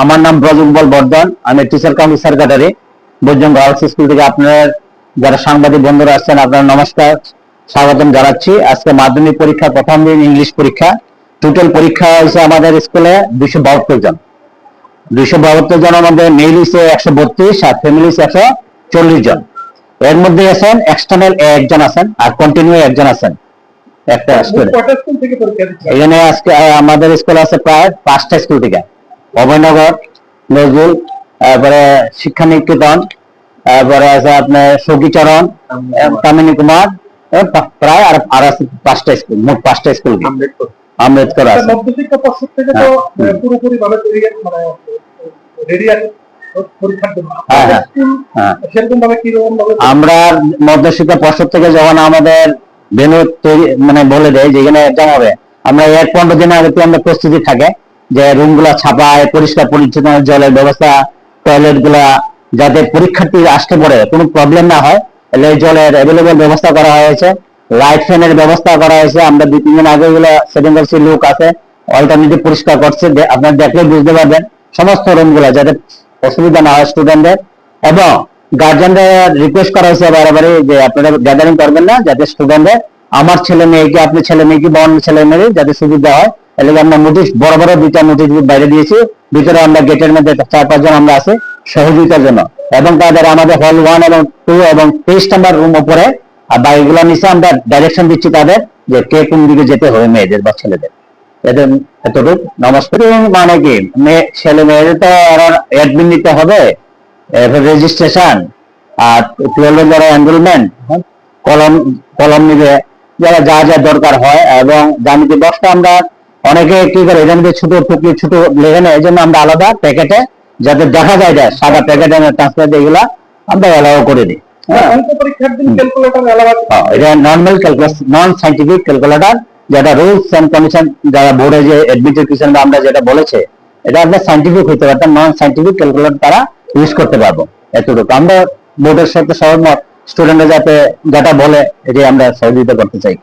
আমার নাম ব্রজুম্বল বর্ধন, আমি টিচার কাউন্সিল সেক্রেটারি বৈজং গার্লস স্কুল থেকে। আপনার যারা সাংবাদিক বন্ধুরা আসছেন, আপনার নমস্কার, স্বাগতম জানাচ্ছি। আজকে মাধ্যমিক পরীক্ষা প্রথম দিন, ইংলিশ পরীক্ষা। টোটাল পরীক্ষা হয়েছে আমাদের স্কুলে 272 জন। 272 জন আমাদের মেল হয়েছে 132 আর ফ্যামিলি 140 জন। এর মধ্যে আছেন এক্সটার্নাল একজন আছেন আর কন্টিনিউ একজন আছেন একটা স্কুলে। এখানে আজকে আমাদের স্কুলে আছে প্রায় 5টা স্কুল থেকে, অভয়নগর, নজরুল, তারপরে শিক্ষা নিকেতন, তারপরে আছে আপনার সখীচরণ, কামিনী কুমার, প্রায় আর আছে 5টা স্কুল, মোট 5টা স্কুল। আম্বেদকর আছে। মধ্যশিক্ষা পর্ষদ থেকে তো পুরোপুরি ভাবে আমরা মধ্যশিক্ষা পর্ষদ থেকে যখন আমাদের ভেন্যু মানে বলে দেয় যেখানে এক্সাম হবে, আমরা 1-15 দিন আগে আমরা প্রস্তুতি থাকে যে রুম গুলা ছাপায়, পরিষ্কার পরিচ্ছন্ন, জলের ব্যবস্থা, টয়লেট গুলা, যাতে পরীক্ষার্থী আসতে পরে কোনো প্রবলেম না হয়, জলের অ্যাভেলেবল ব্যবস্থা করা হয়েছে, লাইট ফ্যানের ব্যবস্থা করা হয়েছে। আমরা 2-3 দিন আগে এগুলো সেটিং করছি, লোক আছে অল্টারনেটিভ পরিষ্কার করছে, আপনার দেখলে বুঝতে পারবেন সমস্ত রুম গুলা, যাতে অসুবিধা না হয় স্টুডেন্টদের। এবং গার্জেনদের রিকোয়েস্ট করা হয়েছে বারবারই যে আপনারা গ্যাদারিং করবেন না, যাতে স্টুডেন্টদের আমার ছেলে মেয়েকে, আপনি ছেলে মেয়েকে বা অন্য ছেলে মেয়ে যাতে সুবিধা হয়। এর আমরা নোটিশ, বড় বড় 2টা নোটিশ বাইরে দিয়েছি। ভিতরে আমরা গেটের মধ্যে 4-5 জন আমরা আছি সহযোগিতার জন্য। এবং তাদের আমাদের হল 1 এবং 2 এবং 23 নাম্বার রুম উপরে আর বাড়িগুলো নিচে আমরা ডাইরেকশন দিচ্ছি তাদের যে কে কোন দিকে যেতে হবে, মেয়েদের বা ছেলেদের। এদের এতটুকু। নমস্কার। মানে কি ছেলে মেয়েদের তো অ্যাডমিন নিতে হবে, রেজিস্ট্রেশন, আর 12 যারা এনরোলমেন্ট, কলম কলম নিবে, যারা যা যা দরকার হয়। এবং জ্যামিতি বক্সটা আমরা অনেকে কি করে এর মধ্যে ছোট টুকরি ছোট লেখে নেয়, এই জন্য আমরা আলাদা প্যাকেটে যাতে দেখা যায় যায় সাদা প্যাকেটে ট্রান্সফার দিয়ে এগুলা আমরা অ্যালাউ করে দিই। এটা নর্মাল ক্যালকুলাস, নন সাইন্টিফিক ক্যালকুলেটর, যেটা রুলস এন্ড কন্ডিশন যারা বোর্ডে যে এডমিটেশন বা আমরা যেটা বলেছে, এটা আপনার সাইন্টিফিক হইতে পারত, নন সাইন্টিফিক ক্যালকুলেটর তারা ইউজ করতে পারবো। এতটুকু আমরা বোর্ডের সাথে সহমত, স্টুডেন্টরা যাতে যেটা বলে এটি আমরা সহযোগিতা করতে চাই।